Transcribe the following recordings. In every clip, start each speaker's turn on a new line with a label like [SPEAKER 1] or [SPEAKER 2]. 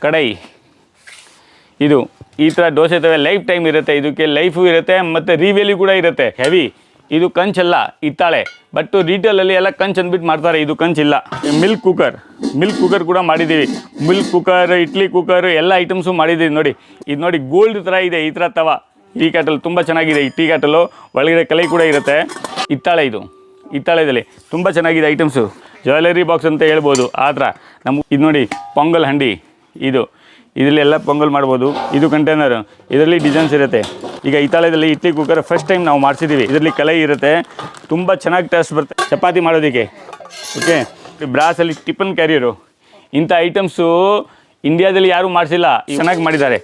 [SPEAKER 1] ಕಡಾಯಿ, ಇದು ಈ ಥರ ದೋಸೆ ತವೆ ಲೈಫ್ ಟೈಮ್ ಇರುತ್ತೆ, ಇದಕ್ಕೆ ಲೈಫು ಇರುತ್ತೆ ಮತ್ತು ರೀವ್ಯಾಲ್ಯೂ ಕೂಡ ಇರುತ್ತೆ. ಹೆವಿ ಇದು ಕಂಚಲ್ಲ, ಹಿತ್ತಾಳೆ. ಬಟ್ ರೀಟೇಲಲ್ಲಿ ಎಲ್ಲ ಕಂಚ್ ಅಂದ್ಬಿಟ್ಟು ಮಾಡ್ತಾರೆ, ಇದು ಕಂಚಿಲ್ಲ. ಮಿಲ್ಕ್ ಕುಕ್ಕರ್ ಕೂಡ ಮಾಡಿದ್ದೀವಿ. ಮಿಲ್ಕ್ ಕುಕ್ಕರ್, ಇಡ್ಲಿ ಕುಕ್ಕರ್ ಎಲ್ಲ ಐಟಮ್ಸು ಮಾಡಿದ್ದೀವಿ. ನೋಡಿ ಇದು ನೋಡಿ ಗೋಲ್ಡ್ ಥರ ಇದೆ ಈ ಥರ ತವ. ಟೀ ಕ್ಯಾಟಲ್ ತುಂಬ ಚೆನ್ನಾಗಿದೆ. ಈ ಟೀ ಕ್ಯಾಟಲು ಒಳಗಡೆ ಕಲೈ ಕೂಡ ಇರುತ್ತೆ. ಹಿತ್ತಾಳೆ, ಇದು ಹಿತ್ತಾಳೆದಲ್ಲಿ ತುಂಬ ಚೆನ್ನಾಗಿದೆ ಐಟಮ್ಸು. ಜ್ಯುವೆಲರಿ ಬಾಕ್ಸ್ ಅಂತ ಹೇಳ್ಬೋದು ಆ ಥರ. ಇದು ನೋಡಿ ಪೊಂಗಲ್ ಹಂಡಿ, ಇದರಲ್ಲಿ ಎಲ್ಲ ಪೊಂಗಲ್ ಮಾಡ್ಬೋದು. ಇದು ಕಂಟೈನರ್, ಇದರಲ್ಲಿ ಡಿಸೈನ್ಸ್ ಇರುತ್ತೆ. ಈಗ ಹಿತ್ತಾಳೆದಲ್ಲಿ ಇಡ್ಲಿ ಕುಕ್ಕರ್ ಫಸ್ಟ್ ಟೈಮ್ ನಾವು ಮಾಡಿಸಿದ್ದೀವಿ. ಇದರಲ್ಲಿ ಕಲೈ ಇರುತ್ತೆ, ತುಂಬ ಚೆನ್ನಾಗಿ ಟೇಸ್ಟ್ ಬರುತ್ತೆ ಚಪಾತಿ ಮಾಡೋದಕ್ಕೆ. ಓಕೆ, ಬ್ರಾಸಲ್ಲಿ ಟಿಫನ್ ಕ್ಯಾರಿಯರು, ಇಂಥ ಐಟಮ್ಸು ಇಂಡಿಯಾದಲ್ಲಿ ಯಾರೂ ಮಾಡಿಸಿಲ್ಲ, ಚೆನ್ನಾಗಿ ಮಾಡಿದ್ದಾರೆ.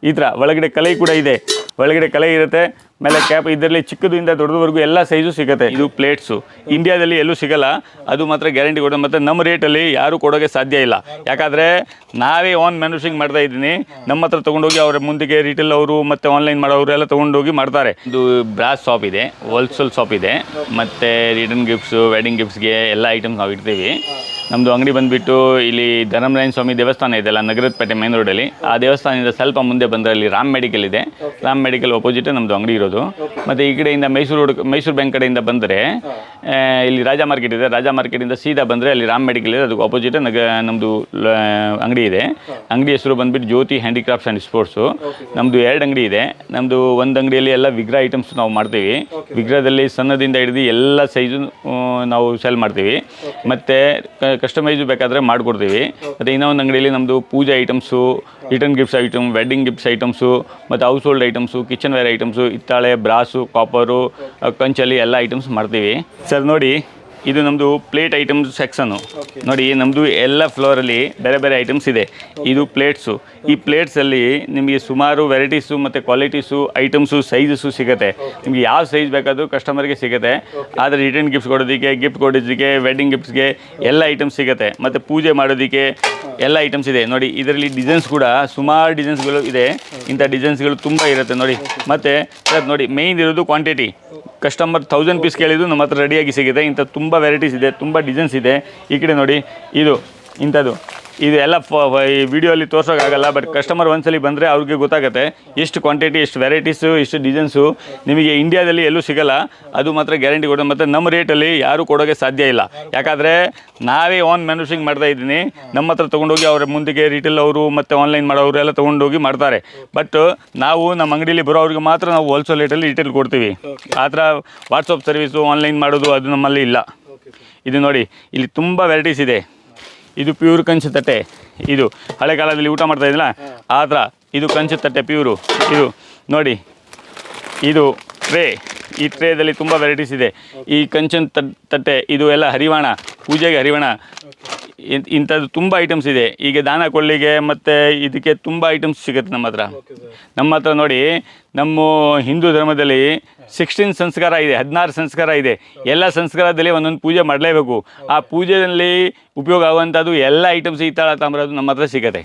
[SPEAKER 1] ಈ ಥರ ಒಳಗಡೆ ಕಲೈ ಕೂಡ ಇದೆ, ಒಳಗಡೆ ಕಲೈ ಇರುತ್ತೆ, ಮೇಲೆ ಕ್ಯಾಪ್. ಇದರಲ್ಲಿ ಚಿಕ್ಕದಿಂದ ದೊಡ್ಡದವರೆಗೂ ಎಲ್ಲ ಸೈಜು ಸಿಗುತ್ತೆ. ಇದು ಪ್ಲೇಟ್ಸು ಇಂಡಿಯಾದಲ್ಲಿ ಎಲ್ಲೂ ಸಿಗೋಲ್ಲ, ಅದು ಮಾತ್ರ ಗ್ಯಾರಂಟಿ ಕೊಡೋ. ಮತ್ತು ನಮ್ಮ ರೇಟಲ್ಲಿ ಯಾರೂ ಕೊಡೋಕ್ಕೆ ಸಾಧ್ಯ ಇಲ್ಲ. ಯಾಕಂದರೆ ನಾವೇ ಓನ್ ಮ್ಯಾನುಫ್ಯಾಕ್ಚರಿಂಗ್ ಮಾಡ್ತಾ ಇದ್ದೀನಿ. ನಮ್ಮ ಹತ್ರ ತೊಗೊಂಡೋಗಿ ಅವರ ಮುಂದೆಗೆ ರಿಟೇಲ್ ಅವರು ಮತ್ತು ಆನ್ಲೈನ್ ಮಾಡೋರು ಎಲ್ಲ ತೊಗೊಂಡೋಗಿ ಮಾಡ್ತಾರೆ. ಇದು ಬ್ರಾಸ್ ಶಾಪ್ ಇದೆ, ಹೋಲ್ಸೇಲ್ ಶಾಪ್ ಇದೆ, ಮತ್ತು ರಿಟರ್ನ್ ಗಿಫ್ಟ್ಸು, ವೆಡ್ಡಿಂಗ್ ಗಿಫ್ಟ್ಸ್ಗೆ ಎಲ್ಲ ಐಟಮ್ಸ್ ನಾವು ಇಡ್ತೀವಿ. ನಮ್ಮದು ಅಂಗಡಿ ಬಂದುಬಿಟ್ಟು ಇಲ್ಲಿ ಧರ್ಮರಾಯನ ಸ್ವಾಮಿ ದೇವಸ್ಥಾನ ಇದೆಯಲ್ಲ ನಗರದ ಮೇನ್ ರೋಡಲ್ಲಿ, ಆ ದೇವಸ್ಥಾನದಿಂದ ಸ್ವಲ್ಪ ಮುಂದೆ ಬಂದರೆ ಅಲ್ಲಿ ರಾಮ್ ಮೆಡಿಕಲ್ ಇದೆ. ರಾಮ್ ಮೆಡಿಕಲ್ ಅಪೋಸಿಟ್ ನಮ್ಮದು ಅಂಗಡಿ ಇರೋದು. ಮತ್ತು ಈ ಕಡೆಯಿಂದ ಮೈಸೂರು ಬ್ಯಾಂಕ್ ಕಡೆಯಿಂದ ಬಂದರೆ ಇಲ್ಲಿ ರಾಜಾ ಮಾರ್ಕೆಟ್ ಇದೆ. ರಾಜಾ ಮಾರ್ಕೆಟಿಂದ ಸೀದಾ ಬಂದರೆ ಅಲ್ಲಿ ರಾಮ್ ಮೆಡಿಕಲ್ ಇದೆ, ಅದಕ್ಕೆ ಅಪೋಸಿಟ್ ನಮ್ಮದು ಅಂಗಡಿ ಇದೆ. ಅಂಗಡಿ ಹೆಸರು ಬಂದುಬಿಟ್ಟು ಜ್ಯೋತಿ ಹ್ಯಾಂಡಿಕ್ರಾಫ್ಟ್ಸ್ ಆ್ಯಂಡ್ ಸ್ಪೋರ್ಟ್ಸು. ನಮ್ಮದು 2 ಅಂಗಡಿ ಇದೆ. ನಮ್ಮದು ಒಂದು ಅಂಗಡಿಯಲ್ಲಿ ಎಲ್ಲ ವಿಗ್ರಹ ಐಟಮ್ಸ್ ನಾವು ಮಾಡ್ತೀವಿ. ವಿಗ್ರಹದಲ್ಲಿ ಸಣ್ಣದಿಂದ ಹಿಡಿದು ಎಲ್ಲ ಸೈಜು ನಾವು ಸೆಲ್ ಮಾಡ್ತೀವಿ. ಮತ್ತು ಕಸ್ಟಮೈಸು ಬೇಕಾದರೆ ಮಾಡಿಕೊಡ್ತೀವಿ. ಮತ್ತು ಇನ್ನೊಂದು ಅಂಗಡಿಯಲ್ಲಿ ನಮ್ಮದು ಪೂಜೆ items, return gifts item, wedding gifts items, ಮತ್ತು household items, kitchenware items, ಹಿತ್ತಾಳೆ, ಬ್ರಾಸು, ಕಾಪರು, ಕಂಚಲ್ಲಿ ಎಲ್ಲ ಐಟಮ್ಸ್ ಮಾಡ್ತೀವಿ. ಸರ್ ನೋಡಿ, ಇದು ನಮ್ಮದು ಪ್ಲೇಟ್ ಐಟಮ್ಸ್ ಸೆಕ್ಷನ್ನು. ನೋಡಿ ನಮ್ಮದು ಎಲ್ಲ ಫ್ಲೋರಲ್ಲಿ ಬೇರೆ ಬೇರೆ ಐಟಮ್ಸ್ ಇದೆ. ಇದು ಪ್ಲೇಟ್ಸು. ಈ ಪ್ಲೇಟ್ಸಲ್ಲಿ ನಿಮಗೆ ಸುಮಾರು ವೆರೈಟೀಸು ಮತ್ತು ಕ್ವಾಲಿಟೀಸು ಐಟಮ್ಸು ಸೈಜಸ್ಸು ಸಿಗುತ್ತೆ. ನಿಮಗೆ ಯಾವ ಸೈಜ್ ಬೇಕಾದರೂ ಕಸ್ಟಮರ್ಗೆ ಸಿಗುತ್ತೆ. ಆದರೆ ರಿಟರ್ನ್ ಗಿಫ್ಟ್ಸ್ ಕೊಡೋದಕ್ಕೆ, ಗಿಫ್ಟ್ ಕೊಡೋದಕ್ಕೆ, ವೆಡ್ಡಿಂಗ್ ಗಿಫ್ಟ್ಸ್ಗೆ ಎಲ್ಲ ಐಟಮ್ಸ್ ಸಿಗುತ್ತೆ. ಮತ್ತು ಪೂಜೆ ಮಾಡೋದಕ್ಕೆ ಎಲ್ಲ ಐಟಮ್ಸ್ ಇದೆ. ನೋಡಿ ಇದರಲ್ಲಿ ಡಿಸೈನ್ಸ್ ಕೂಡ ಸುಮಾರು ಡಿಸೈನ್ಸ್ಗಳು ಇದೆ. ಇಂಥ ಡಿಸೈನ್ಸ್ಗಳು ತುಂಬ ಇರುತ್ತೆ ನೋಡಿ. ಮತ್ತು ಸರ್ ನೋಡಿ ಮೇಯ್ನ್ ಇರೋದು ಕ್ವಾಂಟಿಟಿ. ಕಸ್ಟಮರ್ 1000 ಪೀಸ್ ಕೇಳಿದ್ರು ನಮ್ಮ ಹತ್ರ ರೆಡಿಯಾಗಿ ಸಿಗುತ್ತೆ. ಇಂಥ ತುಂಬ ವೆರೈಟೀಸ್ ಇದೆ, ತುಂಬ ಡಿಸೈನ್ಸ್ ಇದೆ. ಈ ಕಡೆ ನೋಡಿ ಇದು ಇಂಥದ್ದು, ಇದು ಎಲ್ಲ ಈ ವಿಡಿಯೋಲ್ಲಿ ತೋರ್ಸೋಕ್ಕಾಗಲ್ಲ. ಬಟ್ ಕಸ್ಟಮರ್ ಒಂದ್ಸಲಿ ಬಂದರೆ ಅವ್ರಿಗೆ ಗೊತ್ತಾಗುತ್ತೆ ಎಷ್ಟು ಕ್ವಾಂಟಿಟಿ, ಎಷ್ಟು ವೆರೈಟೀಸು, ಎಷ್ಟು ಡಿಸೈನ್ಸು ನಿಮಗೆ ಇಂಡಿಯಾದಲ್ಲಿ ಎಲ್ಲೂ ಸಿಗೋಲ್ಲ, ಅದು ಮಾತ್ರ ಗ್ಯಾರಂಟಿ ಕೊಡೋ. ಮತ್ತು ನಮ್ಮ ರೇಟಲ್ಲಿ ಯಾರೂ ಕೊಡೋಕ್ಕೆ ಸಾಧ್ಯ ಇಲ್ಲ. ಯಾಕಂದರೆ ನಾವೇ ಓನ್ ಮ್ಯಾನುಫ್ಯಾಕ್ಚರಿಂಗ್ ಮಾಡ್ತಾ ಇದ್ದೀನಿ. ನಮ್ಮ ಹತ್ರ ತೊಗೊಂಡೋಗಿ ಅವರ ಮುಂದೆಗೆ ರಿಟೇಲ್ ಅವರು ಮತ್ತು ಆನ್ಲೈನ್ ಮಾಡೋರು ಎಲ್ಲ ತೊಗೊಂಡೋಗಿ ಮಾಡ್ತಾರೆ. ಬಟ್ ನಾವು ನಮ್ಮ ಅಂಗಡಿಯಲ್ಲಿ ಬರೋವ್ರಿಗೆ ಮಾತ್ರ ನಾವು ಹೋಲ್ಸೇಲ್ ರೇಟಲ್ಲಿ ರಿಟೇಲ್ ಕೊಡ್ತೀವಿ. ಆ ಥರ ವಾಟ್ಸಪ್ ಸರ್ವಿಸು, ಆನ್ಲೈನ್ ಮಾಡೋದು ಅದು ನಮ್ಮಲ್ಲಿ ಇಲ್ಲ. ಇದು ನೋಡಿ ಇಲ್ಲಿ ತುಂಬ ವೆರೈಟೀಸ್ ಇದೆ. ಇದು ಪ್ಯೂರ್ ಕಂಚು ತಟ್ಟೆ. ಇದು ಹಳೆ ಕಾಲದಲ್ಲಿ ಊಟ ಮಾಡ್ತಾ ಇದ್ದಿಲ್ಲ ಆ ಥರ ಇದು ಕಂಚು ತಟ್ಟೆ ಪ್ಯೂರು. ಇದು ನೋಡಿ ಇದು ಟ್ರೇ. ಈ ಟ್ರೇದಲ್ಲಿ ತುಂಬ ವೆರೈಟೀಸ್ ಇದೆ. ಈ ಕಂಚಿನ ತಟ್ಟೆ, ಇದು ಎಲ್ಲ ಹರಿವಾಣ, ಪೂಜೆಗೆ ಹರಿವಾಣ, ಇಂಥದ್ದು ತುಂಬ ಐಟಮ್ಸ್ ಇದೆ. ಈಗ ದಾನ ಕೊಳ್ಳಿಗೆ ಮತ್ತು ಇದಕ್ಕೆ ತುಂಬ ಐಟಮ್ಸ್ ಸಿಗುತ್ತೆ ನಮ್ಮ ಹತ್ರ. ನೋಡಿ ನಮ್ಮ ಹಿಂದೂ ಧರ್ಮದಲ್ಲಿ 16 ಸಂಸ್ಕಾರ ಇದೆ, 16 ಸಂಸ್ಕಾರ ಇದೆ. ಎಲ್ಲ ಸಂಸ್ಕಾರದಲ್ಲಿ ಒಂದೊಂದು ಪೂಜೆ ಮಾಡಲೇಬೇಕು. ಆ ಪೂಜೆಯಲ್ಲಿ ಉಪಯೋಗ ಆಗುವಂಥದ್ದು ಎಲ್ಲ ಐಟಮ್ಸ್ ಹಿತ್ತಾಳೆ ತಾಮ್ರದ್ದು ನಮ್ಮ ಹತ್ರ ಸಿಗುತ್ತೆ.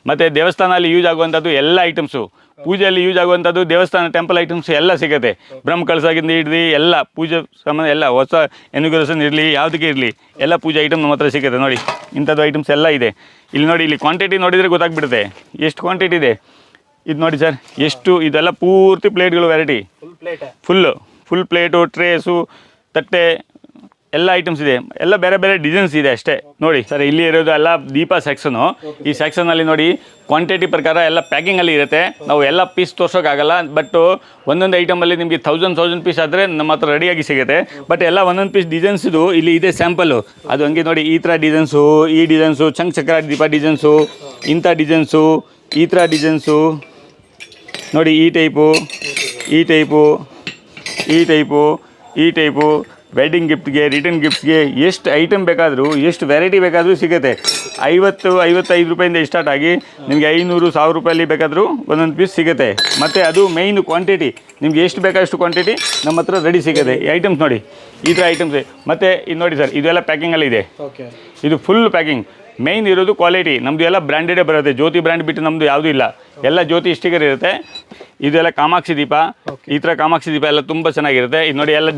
[SPEAKER 1] ಮತ್ತು ದೇವಸ್ಥಾನದಲ್ಲಿ ಯೂಸ್ ಆಗುವಂಥದ್ದು ಎಲ್ಲ ಐಟಮ್ಸು, ಪೂಜೆಯಲ್ಲಿ ಯೂಸ್ ಆಗುವಂಥದ್ದು ದೇವಸ್ಥಾನ ಟೆಂಪಲ್ ಐಟಮ್ಸ್ ಎಲ್ಲ ಸಿಗುತ್ತೆ. ಬ್ರಹ್ಮ ಕಳಸದಿಂದ ಹಿಡಿದು ಎಲ್ಲ ಪೂಜೆ ಸಾಮಾನು ಎಲ್ಲ ಹೊಸ ಎನ್ಯುಗರೇಷನ್ ಇರಲಿ ಯಾವುದಕ್ಕೆ ಇರಲಿ ಎಲ್ಲ ಪೂಜೆ ಐಟಮ್ ನಮ್ಮ ಹತ್ರ ಸಿಗುತ್ತೆ. ನೋಡಿ ಇಂಥದ್ದು ಐಟಮ್ಸ್ ಎಲ್ಲ ಇದೆ. ಇಲ್ಲಿ ನೋಡಿ, ಇಲ್ಲಿ ಕ್ವಾಂಟಿಟಿ ನೋಡಿದರೆ ಗೊತ್ತಾಗ್ಬಿಡುತ್ತೆ ಎಷ್ಟು ಕ್ವಾಂಟಿಟಿ ಇದೆ. ಇದು ನೋಡಿ ಸರ್ ಎಷ್ಟು, ಇದೆಲ್ಲ ಪೂರ್ತಿ ಪ್ಲೇಟ್ಗಳು ವೆರೈಟಿ, ಫುಲ್ ಪ್ಲೇಟು, ಟ್ರೇಸು, ತಟ್ಟೆ ಎಲ್ಲ ಐಟಮ್ಸ್ ಇದೆ. ಎಲ್ಲ ಬೇರೆ ಬೇರೆ ಡಿಸೈನ್ಸ್ ಇದೆ ಅಷ್ಟೇ. ನೋಡಿ ಸರ್ ಇಲ್ಲಿ ಇರೋದು ಎಲ್ಲ ದೀಪ ಸೆಕ್ಷನು. ಈ ಸೆಕ್ಷನಲ್ಲಿ ನೋಡಿ ಕ್ವಾಂಟಿಟಿ ಪ್ರಕಾರ ಎಲ್ಲ ಪ್ಯಾಕಿಂಗಲ್ಲಿ ಇರುತ್ತೆ. ನಾವು ಎಲ್ಲ ಪೀಸ್ ತೋರ್ಸೋಕ್ಕಾಗಲ್ಲ. ಬಟ್ ಒಂದೊಂದು ಐಟಮಲ್ಲಿ ನಿಮಗೆ 1000 ಪೀಸ್ ಆದರೆ ನಮ್ಮ ಹತ್ರ ರೆಡಿಯಾಗಿ ಸಿಗುತ್ತೆ. ಬಟ್ ಎಲ್ಲ ಒಂದೊಂದು ಪೀಸ್ ಡಿಸೈನ್ಸ್ ಇದು ಇಲ್ಲಿ ಇದೆ ಸ್ಯಾಂಪಲ್ಲು. ಅದು ಹಂಗೆ ನೋಡಿ ಈ ಥರ ಡಿಸೈನ್ಸು, ಈ ಡಿಸೈನ್ಸು, ಚಕ್ರ ದೀಪ ಡಿಸೈನ್ಸು, ಇಂಥ ಡಿಸೈನ್ಸು, ಈ ಥರ ಡಿಸೈನ್ಸು ನೋಡಿ, ಈ ಟೈಪು ವೆಡ್ಡಿಂಗ್ ಗಿಫ್ಟ್ಗೆ, ರಿಟರ್ನ್ ಗಿಫ್ಟ್ಸ್ಗೆ ಎಷ್ಟು ಐಟಮ್ ಬೇಕಾದರೂ, ಎಷ್ಟು ವೆರೈಟಿ ಬೇಕಾದರೂ ಸಿಗುತ್ತೆ. 50-55 ರೂಪಾಯಿಂದ ಸ್ಟಾರ್ಟ್ ಆಗಿ ನಿಮಗೆ 500-1000 ರೂಪಾಯಲ್ಲಿ ಬೇಕಾದರೂ ಒಂದೊಂದು ಪೀಸ್ ಸಿಗುತ್ತೆ. ಮತ್ತು ಅದು ಮೇಯ್ನ್ ಕ್ವಾಂಟಿಟಿ, ನಿಮ್ಗೆ ಎಷ್ಟು ಬೇಕಾದಷ್ಟು ಕ್ವಾಂಟಿಟಿ ನಮ್ಮ ಹತ್ರ ರೆಡಿ ಸಿಗುತ್ತೆ. ಈ ಐಟಮ್ಸ್ ನೋಡಿ ಈ ಥರ ಐಟಮ್ಸ್. ಮತ್ತು ಇದು ನೋಡಿ ಸರ್ ಇದೆಲ್ಲ ಪ್ಯಾಕಿಂಗಲ್ಲಿದೆ. ಇದು ಫುಲ್ ಪ್ಯಾಕಿಂಗ್. ಮೇಯ್ನ್ ಇರೋದು ಕ್ವಾಲಿಟಿ. ನಮ್ಮದು ಎಲ್ಲ ಬ್ರ್ಯಾಂಡೆಡೇ ಬರುತ್ತೆ. ಜ್ಯೋತಿ ಬ್ರ್ಯಾಂಡ್ ಬಿಟ್ಟು ನಮ್ಮದು ಯಾವುದೂ ಇಲ್ಲ. ಎಲ್ಲ ಜ್ಯೋತಿ ಸ್ಟಿಕರ್ ಇರುತ್ತೆ. ಇದೆಲ್ಲ ಕಾಮಾಕ್ಷಿ ದೀಪ. ಈ ಥರ ಕಾಮಾಕ್ಷಿ ದೀಪ ಎಲ್ಲ ತುಂಬ ಚೆನ್ನಾಗಿರುತ್ತೆ. ಇದು ನೋಡಿ ಎಲ್ಲ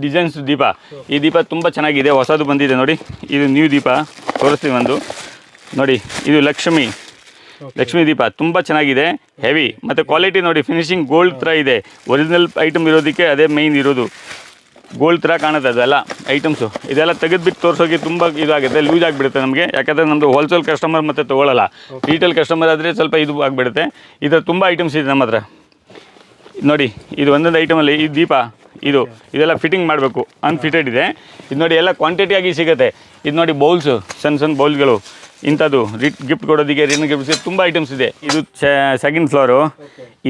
[SPEAKER 1] ಡಿಸೈನ್ಸ್ ದೀಪ. ಈ ದೀಪ ತುಂಬ ಚೆನ್ನಾಗಿದೆ, ಹೊಸದು ಬಂದಿದೆ ನೋಡಿ. ಇದು ನ್ಯೂ ದೀಪ ತೋರಿಸ್ತೀವಿ ಒಂದು ನೋಡಿ. ಇದು ಲಕ್ಷ್ಮಿ ಲಕ್ಷ್ಮೀ ದೀಪ ತುಂಬ ಚೆನ್ನಾಗಿದೆ, ಹೆವಿ ಮತ್ತು ಕ್ವಾಲಿಟಿ ನೋಡಿ, ಫಿನಿಶಿಂಗ್ ಗೋಲ್ಡ್ ಥರ ಇದೆ. ಒರಿಜಿನಲ್ ಐಟಮ್ ಇರೋದಕ್ಕೆ ಅದೇ ಮೇಯ್ನ್ ಇರೋದು, ಗೋಲ್ಡ್ ಥರ ಕಾಣುತ್ತೆ ಅದೆಲ್ಲ ಐಟಮ್ಸು. ಇದೆಲ್ಲ ತೆಗೆದುಬಿಟ್ಟು ತೋರಿಸೋಕೆ ತುಂಬ ಇದಾಗುತ್ತೆ, ಲೂಸ್ ಆಗಿಬಿಡುತ್ತೆ ನಮಗೆ, ಯಾಕಂದರೆ ನಮ್ಮದು ಹೋಲ್ಸೇಲ್ ಕಸ್ಟಮರ್ ಮತ್ತು ತೊಗೊಳ್ಳಲ್ಲ. ರೀಟೇಲ್ ಕಸ್ಟಮರ್ ಆದರೆ ಸ್ವಲ್ಪ ಇದು ಆಗಿಬಿಡುತ್ತೆ. ಇದರ ತುಂಬ ಐಟಮ್ಸ್ ಇದೆ ನಮ್ಮ ಹತ್ರ ನೋಡಿ. ಇದು ಒಂದೊಂದು ಐಟಮಲ್ಲಿ ಈ ದೀಪ ಇದೆಲ್ಲ ಫಿಟ್ಟಿಂಗ್ ಮಾಡಬೇಕು, ಅನ್ಫಿಟೆಡ್ ಇದೆ. ಇದು ನೋಡಿ ಎಲ್ಲ ಕ್ವಾಂಟಿಟಿಯಾಗಿ ಸಿಗುತ್ತೆ. ಇದು ನೋಡಿ ಬೌಲ್ಸು, ಸಣ್ಣ ಬೌಲ್ಗಳು, ಇಂಥದ್ದು ಗಿಫ್ಟ್ ಕೊಡೋದಕ್ಕೆ, ರಿನ್ ಗಿಫ್ಟ್ಸ್ಗೆ ತುಂಬ ಐಟಮ್ಸ್ ಇದೆ. ಇದು ಸೆಕೆಂಡ್ ಫ್ಲೋರು,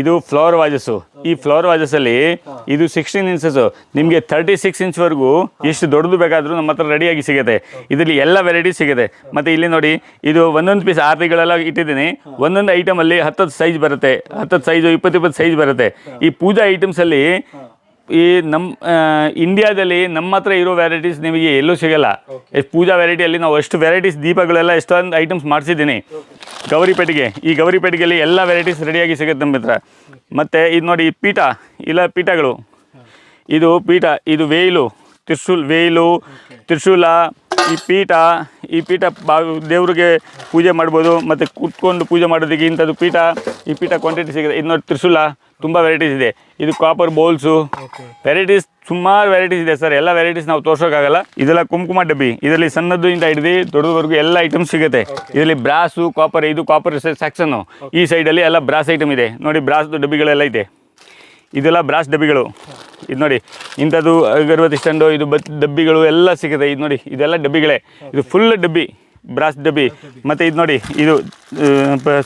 [SPEAKER 1] ಇದು ಫ್ಲವರ್ ವಾಜಸ್ಸು. ಈ ಫ್ಲವರ್ ವಾಜಸ್ಸಲ್ಲಿ ಇದು 16 ಇಂಚಸ್ಸು, ನಿಮಗೆ 36 ಇಂಚ್ವರೆಗೂ ಎಷ್ಟು ದೊಡ್ಡದು ಬೇಕಾದರೂ ನಮ್ಮ ಹತ್ರ ರೆಡಿಯಾಗಿ ಸಿಗುತ್ತೆ. ಇದರಲ್ಲಿ ಎಲ್ಲ ವೆರೈಟಿ ಸಿಗುತ್ತೆ. ಮತ್ತು ಇಲ್ಲಿ ನೋಡಿ, ಇದು ಒಂದೊಂದು ಪೀಸ್ ಆರತಿಗಳೆಲ್ಲ ಇಟ್ಟಿದ್ದೀನಿ. ಒಂದೊಂದು ಐಟಮಲ್ಲಿ 10 ಸೈಜ್ ಬರುತ್ತೆ, 10 ಸೈಜು, 20 ಸೈಜ್ ಬರುತ್ತೆ. ಈ ಪೂಜಾ ಐಟಮ್ಸಲ್ಲಿ ಈ ನಮ್ಮ ಇಂಡಿಯಾದಲ್ಲಿ ನಮ್ಮ ಹತ್ರ ಇರೋ ವೆರೈಟೀಸ್ ನಿಮಗೆ ಎಲ್ಲೂ ಸಿಗೋಲ್ಲ. ಪೂಜಾ ವೆರೈಟಿಯಲ್ಲಿ ನಾವು ಅಷ್ಟು ವೆರೈಟೀಸ್, ದೀಪಗಳೆಲ್ಲ ಎಷ್ಟೊಂದು ಐಟಮ್ಸ್ ಮಾಡಿಸಿದ್ದೀನಿ ಗೌರಿಪೇಟೆಗೆ. ಈ ಗೌರಿಪೇಟೆಗೆಲ್ಲಿ ಎಲ್ಲ ವೆರೈಟೀಸ್ ರೆಡಿಯಾಗಿ ಸಿಗುತ್ತೆ ನಮ್ಮ ಹತ್ರ. ಮತ್ತು ಇದು ನೋಡಿ ಪೀಠ, ಇಲ್ಲ ಪೀಠಗಳು, ಇದು ಪೀಠ, ಇದು ವೇಲು, ತ್ರಿಶೂಲ, ಈ ಪೀಠ ದೇವ್ರಿಗೆ ಪೂಜೆ ಮಾಡ್ಬೋದು. ಮತ್ತು ಕೂತ್ಕೊಂಡು ಪೂಜೆ ಮಾಡೋದಕ್ಕೆ ಇಂಥದ್ದು ಪೀಠ, ಈ ಪೀಠ ಕ್ವಾಂಟಿಟಿ ಸಿಗುತ್ತೆ. ಇದು ನೋಡಿ ತ್ರಿಶೂಲ, ತುಂಬ ವೆರೈಟೀಸ್ ಇದೆ. ಇದು ಕಾಪರ್ ಬೌಲ್ಸು, ವೆರೈಟೀಸ್ ಸುಮಾರು ವೆರೈಟೀಸ್ ಇದೆ ಸರ್. ಎಲ್ಲ ವೆರೈಟೀಸ್ ನಾವು ತೋರ್ಸೋಕ್ಕಾಗಲ್ಲ. ಇದೆಲ್ಲ ಕುಂಕುಮ ಡಬ್ಬಿ, ಇದರಲ್ಲಿ ಸಣ್ಣದ್ದು ಇಂದ ಹಿಡಿದು ದೊಡ್ಡದವರೆಗೂ ಎಲ್ಲ ಐಟಮ್ಸ್ ಸಿಗುತ್ತೆ. ಇದರಲ್ಲಿ ಬ್ರಾಸು, ಕಾಪರ್, ಇದು ಕಾಪರ್ ಸೆಕ್ಷನ್ನು. ಈ ಸೈಡಲ್ಲಿ ಎಲ್ಲ ಬ್ರಾಸ್ ಐಟಮ್ ಇದೆ ನೋಡಿ, ಬ್ರಾಸ್ದು ಡಬ್ಬಿಗಳೆಲ್ಲ ಇದೆ. ಇದೆಲ್ಲ ಬ್ರಾಸ್ ಡಬ್ಬಿಗಳು. ಇದು ನೋಡಿ ಇಂಥದ್ದು ಅಗರಬತ್ತಿ ಸ್ಟ್ಯಾಂಡು, ಇದು ಡಬ್ಬಿಗಳು ಎಲ್ಲ ಸಿಗುತ್ತೆ. ಇದು ನೋಡಿ ಇದೆಲ್ಲ ಡಬ್ಬಿಗಳೇ, ಇದು ಫುಲ್ ಡಬ್ಬಿ, ಬ್ರಾಸ್ ಡಬ್ಬಿ. ಮತ್ತು ಇದು ನೋಡಿ, ಇದು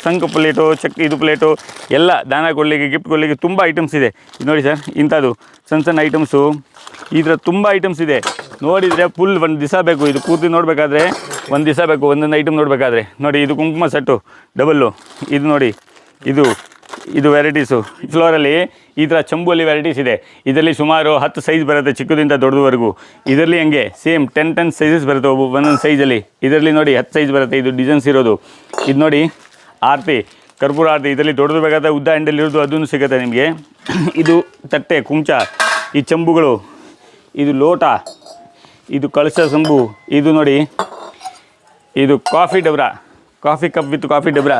[SPEAKER 1] ಶಂಖ ಪ್ಲೇಟು, ಇದು ಪ್ಲೇಟು ಎಲ್ಲ ದಾನ ಕೊಡಲಿಕ್ಕೆ, ಗಿಫ್ಟ್ ಕೊಡಲಿಕ್ಕೆ ತುಂಬ ಐಟಮ್ಸ್ ಇದೆ. ಇದು ನೋಡಿ ಸರ್, ಇಂಥದ್ದು ಸಣ್ಣ ಐಟಮ್ಸು, ಈ ಥರ ತುಂಬ ಐಟಮ್ಸ್ ಇದೆ. ನೋಡಿದರೆ ಫುಲ್ ಒಂದು ದಿವಸ ಬೇಕು, ಇದು ಪೂರ್ತಿ ನೋಡಬೇಕಾದ್ರೆ ಒಂದು ದಿವಸ ಬೇಕು, ಒಂದೊಂದು ಐಟಮ್ ನೋಡಬೇಕಾದ್ರೆ. ನೋಡಿ ಇದು ಕುಂಕುಮ ಸೆಟ್ಟು ಡಬಲ್ಲು, ಇದು ನೋಡಿ ಇದು ವೆರೈಟೀಸು. ಫ್ಲೋರಲ್ಲಿ ಈ ಥರ ಚಂಬುವಲ್ಲಿ ವೆರೈಟೀಸ್ ಇದೆ. ಇದರಲ್ಲಿ ಸುಮಾರು 10 ಸೈಜ್ ಬರುತ್ತೆ, ಚಿಕ್ಕದಿಂದ ದೊಡ್ಡದವರೆಗೂ. ಇದರಲ್ಲಿ ಹಂಗೆ ಸೇಮ್ 10 ಸೈಜಸ್ ಬರುತ್ತೆ ಒಂದೊಂದು ಸೈಜಲ್ಲಿ. ಇದರಲ್ಲಿ ನೋಡಿ 10 ಸೈಜ್ ಬರುತ್ತೆ, ಇದು ಡಿಸೈನ್ಸ್ ಇರೋದು. ಇದು ನೋಡಿ ಆರತಿ, ಕರ್ಪೂರ ಆರತಿ, ಇದರಲ್ಲಿ ದೊಡ್ಡದು ಬೇಕಾದ ಉದ್ದ ಹ್ಯಾಂಡಲ್ ಅದನ್ನು ಸಿಗುತ್ತೆ ನಿಮಗೆ. ಇದು ತಟ್ಟೆ, ಕುಂಚ, ಈ ಚಂಬುಗಳು, ಇದು ಲೋಟ, ಇದು ಕಳಶ ಸಂಬು, ಇದು ನೋಡಿ ಇದು ಕಾಫಿ ಡಬ್ರ, ಕಾಫಿ ಕಪ್ ವಿತ್ ಕಾಫಿ ಡಬ್ರ.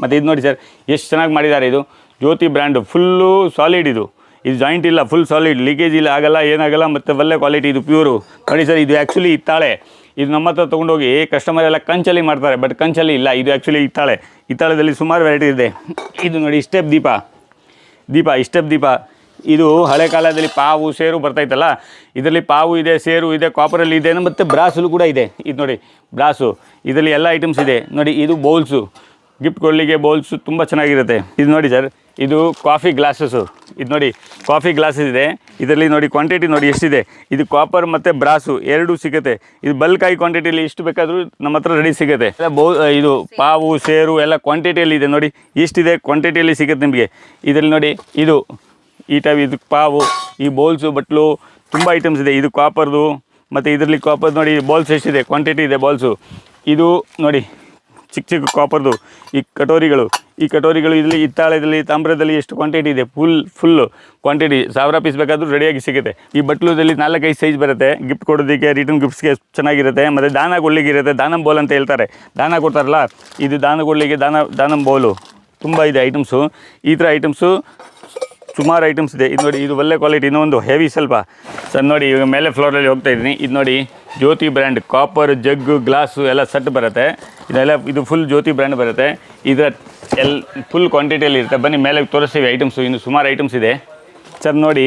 [SPEAKER 1] ಮತ್ತು ಇದು ನೋಡಿ ಸರ್ ಎಷ್ಟು ಚೆನ್ನಾಗಿ ಮಾಡಿದ್ದಾರೆ. ಇದು ಜ್ಯೋತಿ ಬ್ರ್ಯಾಂಡು, ಫುಲ್ಲು ಸಾಲಿಡ್, ಇದು ಜಾಯಿಂಟ್ ಇಲ್ಲ, ಫುಲ್ ಸಾಲಿಡ್, ಲೀಕೇಜ್ ಇಲ್ಲ, ಆಗಲ್ಲ, ಏನಾಗಲ್ಲ. ಮತ್ತು ಒಳ್ಳೆ ಕ್ವಾಲಿಟಿ, ಇದು ಪ್ಯೂರು ನೋಡಿ ಸರ್. ಇದು ಆ್ಯಕ್ಚುಲಿ ಹಿತ್ತಾಳೆ. ಇದು ನಮ್ಮ ಹತ್ರ ತೊಗೊಂಡೋಗಿ ಕಸ್ಟಮರ್ ಎಲ್ಲ ಕಂಚಲ್ಲಿ ಮಾಡ್ತಾರೆ, ಬಟ್ ಕಂಚಲ್ಲಿ ಇಲ್ಲ, ಇದು ಆ್ಯಕ್ಚುಲಿ ಹಿತ್ತಾಳೆದಲ್ಲಿ ಸುಮಾರು ವೆರೈಟಿ ಇದೆ. ಇದು ನೋಡಿ ಸ್ಟೆಪ್ ದೀಪ, ಇದು ಹಳೆ ಕಾಲದಲ್ಲಿ ಪಾವು, ಸೇರು ಬರ್ತಾಯಿತ್ತಲ್ಲ, ಇದರಲ್ಲಿ ಪಾವು ಇದೆ, ಸೇರು ಇದೆ, ಕಾಪರಲ್ಲಿ ಇದೆ, ಮತ್ತು ಬ್ರಾಸಲು ಕೂಡ ಇದೆ. ಇದು ನೋಡಿ ಬ್ರಾಸು, ಇದರಲ್ಲಿ ಎಲ್ಲ ಐಟಮ್ಸ್ ಇದೆ. ನೋಡಿ ಇದು ಬೌಲ್ಸು, ಗಿಫ್ಟ್ ಕೊಡಲಿಕ್ಕೆ ಬೌಲ್ಸು ತುಂಬ ಚೆನ್ನಾಗಿರುತ್ತೆ. ಇದು ನೋಡಿ ಸರ್, ಇದು ಕಾಫಿ ಗ್ಲಾಸಸ್ಸು, ಇದು ನೋಡಿ ಕಾಫಿ ಗ್ಲಾಸಸ್ ಇದೆ. ಇದರಲ್ಲಿ ನೋಡಿ ಕ್ವಾಂಟಿಟಿ ನೋಡಿ ಎಷ್ಟಿದೆ. ಇದು ಕಾಪರ್ ಮತ್ತು ಬ್ರಾಸು ಎರಡೂ ಸಿಗುತ್ತೆ. ಇದು ಬಲ್ಕಾಯಿ ಕ್ವಾಂಟಿಟಿಯಲ್ಲಿ ಎಷ್ಟು ಬೇಕಾದರೂ ನಮ್ಮ ಹತ್ರ ರೆಡಿ ಸಿಗುತ್ತೆ. ಎಲ್ಲ ಇದು ಪಾವು, ಸೇರು ಎಲ್ಲ ಕ್ವಾಂಟಿಟಿಯಲ್ಲಿ ಇದೆ. ನೋಡಿ ಎಷ್ಟಿದೆ, ಕ್ವಾಂಟಿಟಿಯಲ್ಲಿ ಸಿಗುತ್ತೆ ನಿಮಗೆ. ಇದರಲ್ಲಿ ನೋಡಿ ಇದು ಇದು ಪಾವು, ಈ ಬೌಲ್ಸು, ಬಟ್ಲು, ತುಂಬ ಐಟಮ್ಸ್ ಇದೆ. ಇದು ಕಾಪರ್ದು, ಮತ್ತು ಇದರಲ್ಲಿ ಕಾಪರ್ ನೋಡಿ ಬೌಲ್ಸ್ ಎಷ್ಟಿದೆ, ಕ್ವಾಂಟಿಟಿ ಇದೆ ಬೌಲ್ಸು. ಇದು ನೋಡಿ ಚಿಕ್ಕ ಕಾಪರ್ದು ಈ ಕಟೋರಿಗಳು, ಇದರಲ್ಲಿ ಹಿತ್ತಾಳೆದಲ್ಲಿ, ತಾಮ್ರದಲ್ಲಿ ಎಷ್ಟು ಕ್ವಾಂಟಿಟಿ ಇದೆ, ಫುಲ್ಲು ಕ್ವಾಂಟಿಟಿ 1000 ಪೀಸ್ ಬೇಕಾದರೂ ರೆಡಿಯಾಗಿ ಸಿಗುತ್ತೆ. ಈ ಬಟ್ಲುದಲ್ಲಿ 4-5 ಸೈಜ್ ಬರುತ್ತೆ, ಗಿಫ್ಟ್ ಕೊಡೋದಕ್ಕೆ, ರಿಟರ್ನ್ ಗಿಫ್ಟ್ಸ್ಗೆ ಚೆನ್ನಾಗಿರುತ್ತೆ. ಮತ್ತು ದಾನ ಕೊಡಲಿಕ್ಕೆ ಇರುತ್ತೆ, ದಾನಂ ಬೌಲ್ ಅಂತ ಹೇಳ್ತಾರೆ, ದಾನ ಕೊಡ್ತಾರಲ್ಲ, ಇದು ದಾನ ಕೊಡಲಿಕ್ಕೆ ದಾನಂ ಬೌಲು. ತುಂಬ ಇದೆ ಐಟಮ್ಸು. ಈ ಥರ ಐಟಮ್ಸು ಸುಮಾರು ಐಟಮ್ಸ್ ಇದೆ. ಇದು ನೋಡಿ ಇದು ಒಳ್ಳೆ ಕ್ವಾಲಿಟಿ. ಇನ್ನೊಂದು ಹೆವಿ ಸ್ವಲ್ಪ ಸರ್ ನೋಡಿ, ಇವಾಗ ಮೇಲೆ ಫ್ಲೋರಲ್ಲಿ ಹೋಗ್ತಾ ಇದ್ದೀನಿ. ಇದು ನೋಡಿ ಜ್ಯೋತಿ ಬ್ರ್ಯಾಂಡ್, ಕಾಪರ್, ಜಗ್ಗು, ಗ್ಲಾಸು ಎಲ್ಲ ಸೆಟ್ ಬರುತ್ತೆ. ಇದು ಫುಲ್ ಜ್ಯೋತಿ ಬ್ರ್ಯಾಂಡ್ ಬರುತ್ತೆ. ಇದರ ಫುಲ್ ಕ್ವಾಂಟಿಟಿಯಲ್ಲಿ ಇರುತ್ತೆ. ಬನ್ನಿ ಮೇಲೆ ತೋರಿಸ್ತೀವಿ ಐಟಮ್ಸು, ಇನ್ನು ಸುಮಾರು ಐಟಮ್ಸ್ ಇದೆ ಸರ್. ನೋಡಿ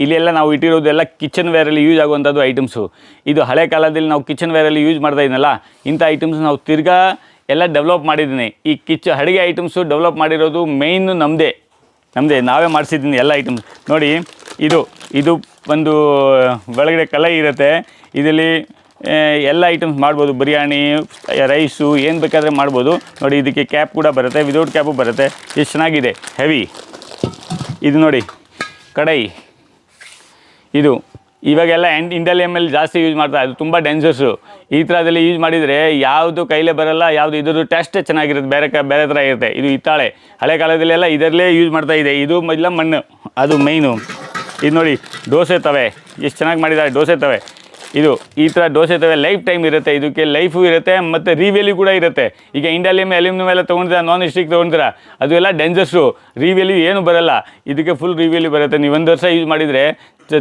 [SPEAKER 1] ಇಲ್ಲೆಲ್ಲ ನಾವು ಇಟ್ಟಿರೋದೆಲ್ಲ ಕಿಚನ್ ವೇರಲ್ಲಿ ಯೂಸ್ ಆಗುವಂಥದ್ದು ಐಟಮ್ಸು. ಇದು ಹಳೆ ಕಾಲದಲ್ಲಿ ನಾವು ಕಿಚನ್ ವೇರಲ್ಲಿ ಯೂಸ್ ಮಾಡ್ತಾ ಇದ್ದೀನಲ್ಲ, ಇಂಥ ಐಟಮ್ಸ್ ನಾವು ತಿರ್ಗಾ ಎಲ್ಲ ಡೆವಲಪ್ ಮಾಡಿದ್ದೀನಿ. ಈ ಅಡುಗೆ ಐಟಮ್ಸು ಡೆವಲಪ್ ಮಾಡಿರೋದು ಮೇಯ್ನು ನಮ್ಮದೇ, ನಾವೇ ಮಾಡಿಸಿದ್ದೀನಿ ಎಲ್ಲ ಐಟಮ್ಸ್. ನೋಡಿ ಇದು ಒಂದು ಒಳಗಡೆ ಕಲೈ ಇರುತ್ತೆ. ಇದರಲ್ಲಿ ಎಲ್ಲ ಐಟಮ್ಸ್ ಮಾಡ್ಬೋದು, ಬಿರಿಯಾನಿ, ರೈಸು, ಏನು ಬೇಕಾದರೆ ಮಾಡ್ಬೋದು. ನೋಡಿ ಇದಕ್ಕೆ ಕ್ಯಾಪ್ ಕೂಡ ಬರುತ್ತೆ, ವಿದೌಟ್ ಕ್ಯಾಪು ಬರುತ್ತೆ. ಎಷ್ಟು ಚೆನ್ನಾಗಿದೆ, ಹೆವಿ. ಇದು ನೋಡಿ ಕಡಾಯಿ, ಇದು ಇವಾಗೆಲ್ಲ ಇಂಡಲಿಯಮಲ್ಲಿ ಜಾಸ್ತಿ ಯೂಸ್ ಮಾಡ್ತಾರೆ, ಅದು ತುಂಬ ಡೆನ್ಸರ್ಸು. ಈ ಥರದಲ್ಲಿ ಯೂಸ್ ಮಾಡಿದರೆ ಯಾವುದು ಕೈಲೇ ಬರೋಲ್ಲ, ಯಾವುದು ಇದ್ರದ್ದು ಟೇಸ್ಟೇ ಚೆನ್ನಾಗಿರುತ್ತೆ, ಬೇರೆ ಥರ ಇರುತ್ತೆ. ಇದು ಹಿತ್ತಾಳೆ, ಹಳೆ ಕಾಲದಲ್ಲೆಲ್ಲ ಇದರಲ್ಲೇ ಯೂಸ್ ಮಾಡ್ತಾಯಿದೆ. ಇದು ಇಲ್ಲ ಮಣ್ಣು, ಅದು ಮೈನು. ಇದು ನೋಡಿ ದೋಸೆ ತವೆ, ಎಷ್ಟು ಚೆನ್ನಾಗಿ ಮಾಡಿದ್ದಾರೆ ದೋಸೆ ತವೆ. ಇದು ಈ ಥರ ದೋಸೆ ತವೆ ಲೈಫ್ ಟೈಮ್ ಇರುತ್ತೆ, ಇದಕ್ಕೆ ಲೈಫು ಇರುತ್ತೆ ಮತ್ತು ರೀವ್ಯಾಲ್ಯೂ ಕೂಡ ಇರುತ್ತೆ. ಈಗ ಇಂಡಾಲಿಯಮ್ ಅಲ್ಯೂಮಿನಿಯಮ್ ಎಲ್ಲ ತೊಗೊಂಡ್ರೆ ನಾನ್ ಸ್ಟಿಕ್ ತೊಗೊಂಡ್ರೆ ಅದು ಎಲ್ಲ ಡೇಂಜರ್ಸು, ರೀವ್ಯಾಲ್ಯೂ ಏನು ಬರೋಲ್ಲ. ಇದಕ್ಕೆ ಫುಲ್ ರೀವ್ಯಾಲ್ಯೂ ಬರುತ್ತೆ. ನೀವು 1 ವರ್ಷ ಯೂಸ್ ಮಾಡಿದರೆ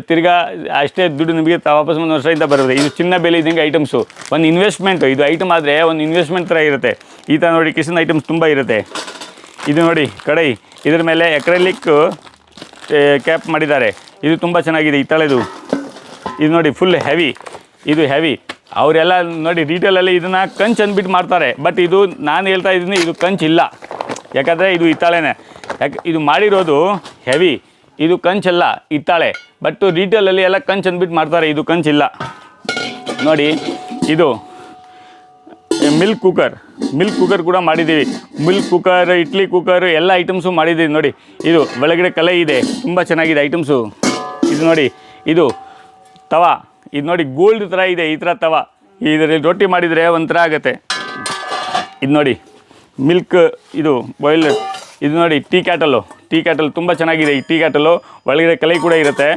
[SPEAKER 1] ತಿರ್ಗಾ ಅಷ್ಟೇ ದುಡ್ಡು ನಿಮಗೆ ವಾಪಸ್ 1 ವರ್ಷದಿಂದ ಬರುತ್ತೆ. ಇದು ಚಿನ್ನ ಬೆಲೆ ಇದ್ದಂಗೆ ಐಟಮ್ಸು, ಒಂದು ಇನ್ವೆಸ್ಟ್ಮೆಂಟು. ಇದು ಐಟಮ್ ಆದರೆ ಒಂದು ಇನ್ವೆಸ್ಟ್ಮೆಂಟ್ ಥರ ಇರುತ್ತೆ. ಈ ಥರ ನೋಡಿ ಕಿಚನ್ ಐಟಮ್ಸ್ ತುಂಬ ಇರುತ್ತೆ. ಇದು ನೋಡಿ ಕಡಾಯಿ, ಇದ್ರ ಮೇಲೆ ಎಕ್ರೆಲಿಕ್ ಕ್ಯಾಪ್ ಮಾಡಿದ್ದಾರೆ. ಇದು ತುಂಬ ಚೆನ್ನಾಗಿದೆ ಹಿತ್ತಾಳೆದು. ಇದು ನೋಡಿ ಫುಲ್ ಹೆವಿ, ಇದು ಹೆವಿ. ಅವರೆಲ್ಲ ನೋಡಿ ರಿಟೇಲಲ್ಲಿ ಇದನ್ನು ಕಂಚ್ ಅಂದ್ಬಿಟ್ಟು ಮಾಡ್ತಾರೆ, ಬಟ್ ಇದು ನಾನು ಹೇಳ್ತಾ ಇದ್ದೀನಿ ಇದು ಕಂಚಿಲ್ಲ, ಯಾಕಂದರೆ ಇದು ಹಿತ್ತಾಳೆನೇ. ಯಾಕೆ ಇದು ಮಾಡಿರೋದು ಹೆವಿ, ಇದು ಕಂಚಲ್ಲ ಹಿತ್ತಾಳೆ, ಬಟ್ ರಿಟೇಲಲ್ಲಿ ಎಲ್ಲ ಕಂಚ್ ಅಂದ್ಬಿಟ್ಟು ಮಾಡ್ತಾರೆ, ಇದು ಕಂಚಿಲ್ಲ. ನೋಡಿ ಇದು ಮಿಲ್ಕ್ ಕುಕ್ಕರ್ ಕೂಡ ಮಾಡಿದ್ದೀವಿ. ಮಿಲ್ಕ್ ಕುಕ್ಕರ್, ಇಡ್ಲಿ ಕುಕ್ಕರ್ ಎಲ್ಲ ಐಟಮ್ಸು ಮಾಡಿದ್ದೀವಿ. ನೋಡಿ ಇದು ಒಳಗಡೆ ಕಲೆ ಇದೆ, ತುಂಬ ಚೆನ್ನಾಗಿದೆ ಐಟಮ್ಸು. ಇದು ನೋಡಿ ಇದು ತವಾ, ಇದು ನೋಡಿ ಗೋಲ್ಡ್ ಥರ ಇದೆ. ಈ ಥರ ತವಾ ಇದರಲ್ಲಿ ರೊಟ್ಟಿ ಮಾಡಿದರೆ ಒಂಥರ ಆಗುತ್ತೆ. ಇದು ನೋಡಿ ಮಿಲ್ಕ್, ಇದು ಬಾಯ್ಲರ್. ಇದು ನೋಡಿ ಟೀ ಕ್ಯಾಟಲ್ ತುಂಬ ಚೆನ್ನಾಗಿದೆ. ಈ ಟೀ ಕ್ಯಾಟಲು ಒಳಗಡೆ ಕಲೆ ಕೂಡ ಇರುತ್ತೆ.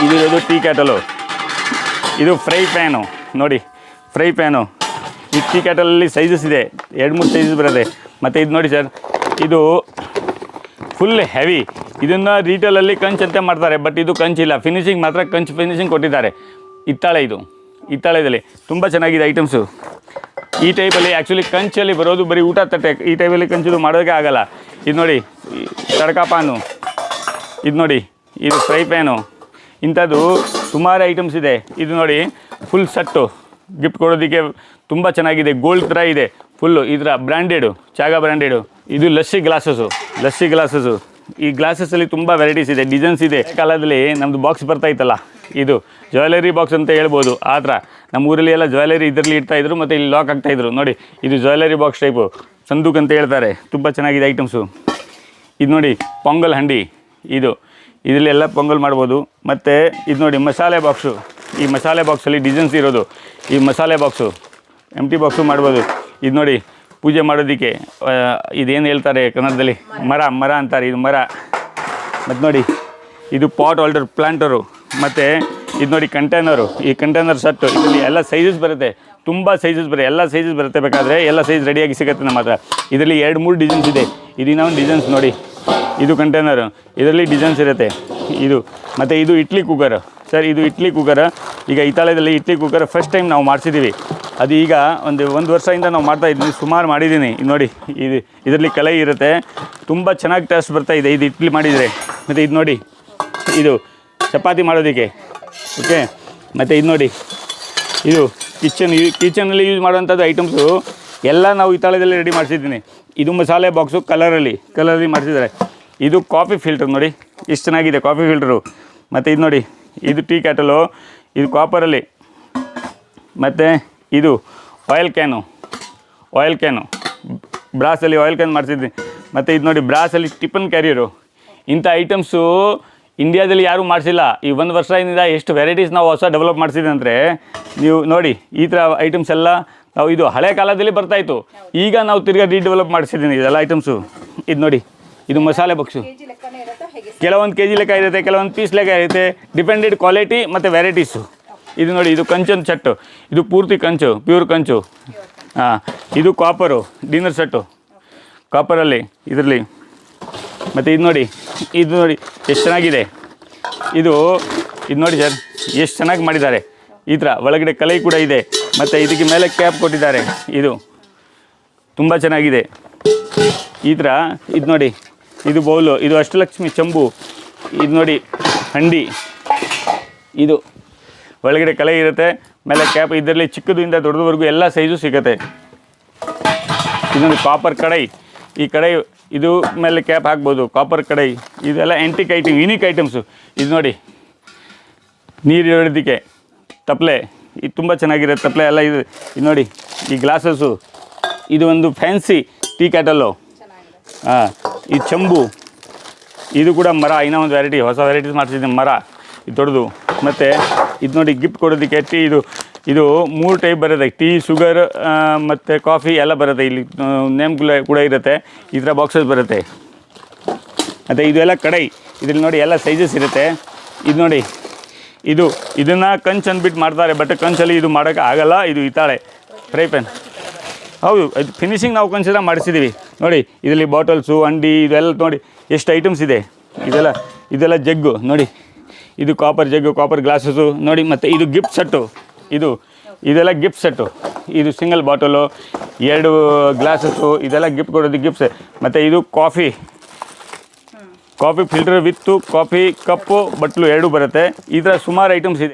[SPEAKER 1] ಇದು ಟೀ ಕ್ಯಾಟಲು. ಇದು ಫ್ರೈ ಪ್ಯಾನು, ನೋಡಿ ಫ್ರೈ ಪ್ಯಾನು. ಈ ಟೀ ಕ್ಯಾಟಲಲ್ಲಿ ಸೈಜಸ್ ಇದೆ, 2-3 ಸೈಜಸ್ ಬರುತ್ತೆ. ಮತ್ತು ಇದು ನೋಡಿ ಸರ್, ಇದು ಫುಲ್ ಹೆವಿ. ಇದನ್ನು ರಿಟೇಲಲ್ಲಿ ಕಂಚ್ ಅಂತ ಮಾಡ್ತಾರೆ, ಬಟ್ ಇದು ಕಂಚಿಲ್ಲ, ಫಿನಿಶಿಂಗ್ ಮಾತ್ರ ಕಂಚ್ ಫಿನಿಶಿಂಗ್ ಕೊಟ್ಟಿದ್ದಾರೆ. ಹಿತ್ತಾಳೆ, ಇದು ಹಿತ್ತಾಳೆದಲ್ಲಿ ತುಂಬ ಚೆನ್ನಾಗಿದೆ ಐಟಮ್ಸು. ಈ ಟೈಪಲ್ಲಿ ಆ್ಯಕ್ಚುಲಿ ಕಂಚಲ್ಲಿ ಬರೋದು ಬರೀ ಊಟ ತಟ್ಟೆ, ಈ ಟೈಪಲ್ಲಿ ಕಂಚಿದು ಮಾಡೋದಕ್ಕೆ ಆಗೋಲ್ಲ. ಇದು ನೋಡಿ ತಡಕ ಪಾನು, ಇದು ನೋಡಿ ಇದು ಫ್ರೈ ಪ್ಯಾನು, ಇಂಥದ್ದು ಸುಮಾರು ಐಟಮ್ಸ್ ಇದೆ. ಇದು ನೋಡಿ ಫುಲ್ ಸೆಟ್ಟು ಗಿಫ್ಟ್ ಕೊಡೋದಕ್ಕೆ ತುಂಬ ಚೆನ್ನಾಗಿದೆ, ಗೋಲ್ಡ್ ಥರ ಇದೆ ಫುಲ್ಲು. ಇದರ ಬ್ರ್ಯಾಂಡೆಡು, ಚಾಗ ಬ್ರ್ಯಾಂಡೆಡು. ಇದು ಲಸ್ಸಿ ಗ್ಲಾಸಸ್ಸು. ಈ ಗ್ಲಾಸಸ್ಸಲ್ಲಿ ತುಂಬ ವೆರೈಟೀಸ್ ಇದೆ, ಡಿಸೈನ್ಸ್ ಇದೆ. ಕಾಲದಲ್ಲಿ ನಮ್ಮದು ಬಾಕ್ಸ್ ಬರ್ತಾಯಿತ್ತಲ್ಲ, ಇದು ಜ್ಯುವೆಲರಿ ಬಾಕ್ಸ್ ಅಂತ ಹೇಳ್ಬೋದು. ಆ ಥರ ನಮ್ಮ ಊರಲ್ಲಿ ಎಲ್ಲ ಜ್ಯುವೆಲರಿ ಇದರಲ್ಲಿ ಇಡ್ತಾಯಿದ್ರು, ಮತ್ತು ಇಲ್ಲಿ ಲಾಕ್ ಆಗ್ತಾಯಿದ್ರು. ನೋಡಿ ಇದು ಜ್ಯುವೆಲರಿ ಬಾಕ್ಸ್ ಟೈಪು, ಸಂದೂಕ್ ಅಂತ ಹೇಳ್ತಾರೆ, ತುಂಬ ಚೆನ್ನಾಗಿದೆ ಐಟಮ್ಸು. ಇದು ನೋಡಿ ಪೊಂಗಲ್ ಹಂಡಿ, ಇದರಲ್ಲಿ ಎಲ್ಲ ಪೊಂಗಲ್ ಮಾಡ್ಬೋದು. ಮತ್ತು ಇದು ನೋಡಿ ಮಸಾಲೆ ಬಾಕ್ಸು. ಈ ಮಸಾಲೆ ಬಾಕ್ಸಲ್ಲಿ ಡಿಸೈನ್ಸ್ ಇರೋದು, ಈ ಮಸಾಲೆ ಬಾಕ್ಸು ಎಂಟಿ ಬಾಕ್ಸು ಮಾಡ್ಬೋದು. ಇದು ನೋಡಿ ಪೂಜೆ ಮಾಡೋದಕ್ಕೆ ಇದೇನು ಹೇಳ್ತಾರೆ ಕನ್ನಡದಲ್ಲಿ, ಮರ ಅಂತಾರೆ, ಇದು ಮರ. ಮತ್ತು ನೋಡಿ ಇದು ಪಾಟ್ ಹೋಲ್ಡರ್ ಪ್ಲಾಂಟರು. ಮತ್ತು ಇದು ನೋಡಿ ಕಂಟೈನರು, ಈ ಕಂಟೈನರ್ ಸೆಟ್ಟು. ಇದರಲ್ಲಿ ಎಲ್ಲ ಸೈಜಸ್ ಬರುತ್ತೆ, ತುಂಬ ಸೈಜಸ್ ಬರುತ್ತೆ, ಎಲ್ಲ ಸೈಜಸ್ ಬರುತ್ತೆ. ಬೇಕಾದರೆ ಎಲ್ಲ ಸೈಜ್ ರೆಡಿಯಾಗಿ ಸಿಗುತ್ತೆ ನಮ್ಮ ಹತ್ರ. ಇದರಲ್ಲಿ 2-3 ಡಿಸೈನ್ಸ್ ಇದೆ. ಇದನ್ನ ಒಂದು ಡಿಸೈನ್ಸ್ ನೋಡಿ, ಇದು ಕಂಟೈನರು, ಇದರಲ್ಲಿ ಡಿಸೈನ್ಸ್ ಇರುತ್ತೆ. ಇದು ಮತ್ತು ಇದು ಇಡ್ಲಿ ಕುಕ್ಕರ್ ಸರ್. ಇದು ಇಡ್ಲಿ ಕುಕ್ಕರ್, ಈಗ ಹಿತ್ತಾಳೆದಲ್ಲಿ ಇಡ್ಲಿ ಕುಕ್ಕರ್ ಫಸ್ಟ್ ಟೈಮ್ ನಾವು ಮಾಡಿಸಿದ್ದೀವಿ. ಅದು ಈಗ ಒಂದು ವರ್ಷದಿಂದ ನಾವು ಮಾಡ್ತಾಯಿದ್ದೀನಿ, ಸುಮಾರು ಮಾಡಿದ್ದೀನಿ. ನೋಡಿ ಇದರಲ್ಲಿ ಕಲೆ ಇರುತ್ತೆ, ತುಂಬ ಚೆನ್ನಾಗಿ ಟೇಸ್ಟ್ ಬರ್ತಾಯಿದೆ ಇದು ಇಡ್ಲಿ ಮಾಡಿದರೆ. ಮತ್ತು ಇದು ನೋಡಿ ಇದು ಚಪಾತಿ ಮಾಡೋದಕ್ಕೆ, ಓಕೆ. ಮತ್ತು ಇದು ನೋಡಿ ಇದು ಕಿಚನಲ್ಲಿ ಯೂಸ್ ಮಾಡೋವಂಥದ್ದು ಐಟಮ್ಸು ಎಲ್ಲ ನಾವು ಹಿತ್ತಾಳೆದಲ್ಲಿ ರೆಡಿ ಮಾಡಿಸಿದ್ದೀನಿ. ಇದು ಮಸಾಲೆ ಬಾಕ್ಸು ಕಲರಲ್ಲಿ ಮಾಡಿಸಿದ್ದಾರೆ. ಇದು ಕಾಫಿ ಫಿಲ್ಟರ್ ನೋಡಿ ಎಷ್ಟು ಚೆನ್ನಾಗಿದೆ, ಕಾಫಿ ಫಿಲ್ಟರು. ಮತ್ತು ಇದು ನೋಡಿ ಇದು ಟೀ ಕ್ಯಾಟಲು, ಇದು ಕಾಪರಲ್ಲಿ. ಮತ್ತು ಇದು ಆಯಿಲ್ ಕ್ಯಾನು ಬ್ರಾಸಲ್ಲಿ ಆಯಿಲ್ ಕ್ಯಾನ್ ಮಾಡಿಸಿದ್ದೀನಿ. ಮತ್ತು ಇದು ನೋಡಿ ಬ್ರಾಸಲ್ಲಿ ಟಿಫನ್ ಕ್ಯಾರಿಯರು. ಇಂಥ ಐಟಮ್ಸು ಇಂಡಿಯಾದಲ್ಲಿ ಯಾರೂ ಮಾಡಿಸಿಲ್ಲ. ಈ 1 ವರ್ಷದಿಂದ ಎಷ್ಟು ವೆರೈಟೀಸ್ ನಾವು ಹೊಸ ಡೆವಲಪ್ ಮಾಡಿಸಿದ್ವಿ ಅಂದರೆ ನೀವು ನೋಡಿ. ಈ ಥರ ಐಟಮ್ಸ್ ಎಲ್ಲ ನಾವು ಇದು ಹಳೆ ಕಾಲದಲ್ಲಿ ಬರ್ತಾಯಿತ್ತು, ಈಗ ನಾವು ತಿರ್ಗಾ ರೀಡೆವಲಪ್ ಮಾಡಿಸಿದ್ದೀನಿ ಇದೆಲ್ಲ ಐಟಮ್ಸು. ಇದು ನೋಡಿ ಇದು ಮಸಾಲೆ ಬಾಕ್ಸು, ಕೆಲವೊಂದು ಕೆಜಿ ಲೆಕ್ಕ ಇರುತ್ತೆ, ಕೆಲವೊಂದು ಪೀಸ್ ಲೆಕ್ಕ ಇರುತ್ತೆ, ಡಿಪೆಂಡೆಡ್ ಕ್ವಾಲಿಟಿ ಮತ್ತು ವೆರೈಟೀಸು. ಇದು ನೋಡಿ ಇದು ಕಂಚನ್ ಸೆಟ್ಟು, ಇದು ಪೂರ್ತಿ ಕಂಚು, ಪ್ಯೂರ್ ಕಂಚು. ಹಾಂ, ಇದು ಕಾಪರು ಡಿನ್ನರ್ ಸೆಟ್ಟು ಕಾಪರಲ್ಲಿ ಇದರಲ್ಲಿ. ಮತ್ತು ಇದು ನೋಡಿ ಎಷ್ಟು ಚೆನ್ನಾಗಿದೆ. ಇದು ನೋಡಿ ಸರ್, ಎಷ್ಟು ಚೆನ್ನಾಗಿ ಮಾಡಿದ್ದಾರೆ. ಈ ಥರ ಒಳಗಡೆ ಕಲೆ ಕೂಡ ಇದೆ, ಮತ್ತು ಇದಕ್ಕೆ ಮೇಲೆ ಕ್ಯಾಪ್ ಕೊಟ್ಟಿದ್ದಾರೆ. ಇದು ತುಂಬ ಚೆನ್ನಾಗಿದೆ. ಈ ಥರ ಇದು ನೋಡಿ ಇದು ಬೌಲು, ಇದು ಅಷ್ಟಲಕ್ಷ್ಮಿ ಚಂಬು. ಇದು ನೋಡಿ ಹಂಡಿ, ಇದು ಒಳಗಡೆ ಕಲೆ ಇರುತ್ತೆ, ಮೇಲೆ ಕ್ಯಾಪ್. ಇದರಲ್ಲಿ ಚಿಕ್ಕದಿಂದ ದೊಡ್ಡದವರೆಗೂ ಎಲ್ಲ ಸೈಜು ಸಿಗುತ್ತೆ. ಇದೊಂದು ಕಾಪರ್ ಕಡಾಯಿ, ಈ ಕಡಾಯಿ ಇದು ಮೇಲೆ ಕ್ಯಾಪ್ ಹಾಕ್ಬೋದು, ಕಾಪರ್ ಕಡಾಯಿ. ಇದೆಲ್ಲ ಆ್ಯಂಟಿಕ್ ಐಟಮ್, ಯುನೀಕ್ ಐಟಮ್ಸು. ಇದು ನೋಡಿ ನೀರು ಇಡೋದಕ್ಕೆ ತಪ್ಪಲೆ, ಇದು ತುಂಬ ಚೆನ್ನಾಗಿರೋ ತಪ್ಪಲೆ ಎಲ್ಲ. ಇದು ನೋಡಿ ಈ ಗ್ಲಾಸಸ್ಸು, ಇದು ಒಂದು ಫ್ಯಾನ್ಸಿ ಟೀ ಕ್ಯಾಟಲ್ಲು. ಹಾಂ, ಈ ಚಂಬು, ಇದು ಕೂಡ ಮರ. ಇನ್ನೂ ಒಂದು ವೆರೈಟಿ, ಹೊಸ ವೆರೈಟೀಸ್ ಮಾಡ್ತಿದ್ದೀನಿ, ಮರ ಇದು ದೊಡ್ಡದು. ಮತ್ತು ಇದು ನೋಡಿ ಗಿಫ್ಟ್ ಕೊಡೋದಕ್ಕೆ ಟೀ. ಇದು 3 ಟೈಪ್ ಬರುತ್ತೆ, ಟೀ, ಶುಗರ್ ಮತ್ತು ಕಾಫಿ ಎಲ್ಲ ಬರುತ್ತೆ. ಇಲ್ಲಿ ನೇಮ್ಗಳು ಕೂಡ ಇರುತ್ತೆ, ಈ ಥರ ಬಾಕ್ಸಸ್ ಬರುತ್ತೆ. ಮತ್ತು ಇದೆಲ್ಲ ಕಡಾಯಿ, ಇದರಲ್ಲಿ ನೋಡಿ ಎಲ್ಲ ಸೈಜಸ್ ಇರುತ್ತೆ. ಇದು ನೋಡಿ ಇದನ್ನು ಕಂಚ್ ಅಂದ್ಬಿಟ್ಟು ಮಾಡ್ತಾರೆ, ಬಟ್ ಕಂಚಲ್ಲಿ ಇದು ಮಾಡೋಕ್ಕೆ ಆಗಲ್ಲ. ಇದು ಹಿತ್ತಾಳೆ ಫ್ರೈ ಪ್ಯಾನ್. ಹೌದು, ಇದು ಫಿನಿಶಿಂಗ್ ನಾವು ಕನ್ಸಿಡರ್ ಮಾಡಿಸಿದ್ದೀವಿ. ನೋಡಿ ಇದರಲ್ಲಿ ಬಾಟಲ್ಸು, ಅಂಡಿ, ಇದೆಲ್ಲ ನೋಡಿ ಎಷ್ಟು ಐಟಮ್ಸ್ ಇದೆ. ಇದೆಲ್ಲ ಜಗ್ಗು ನೋಡಿ, ಇದು ಕಾಪರ್ ಜಗ್ಗು, ಕಾಪರ್ ಗ್ಲಾಸಸ್ಸು ನೋಡಿ. ಮತ್ತು ಇದು ಗಿಫ್ಟ್ ಸೆಟ್ಟು, ಇದೆಲ್ಲ ಗಿಫ್ಟ್ ಸೆಟ್ಟು. ಇದು ಸಿಂಗಲ್ ಬಾಟಲು, 2 ಗ್ಲಾಸಸ್ಸು, ಇದೆಲ್ಲ ಗಿಫ್ಟ್ ಕೊಡೋದು ಗಿಫ್ಟ್ಸ್. ಮತ್ತು ಇದು ಕಾಫಿ ಫಿಲ್ಟರ್ ವಿತ್ತು ಕಾಫಿ ಕಪ್ಪು ಬಟ್ಲು 2 ಬರುತ್ತೆ. ಈ ಥರ ಸುಮಾರು ಐಟಮ್ಸ್ ಇದೆ.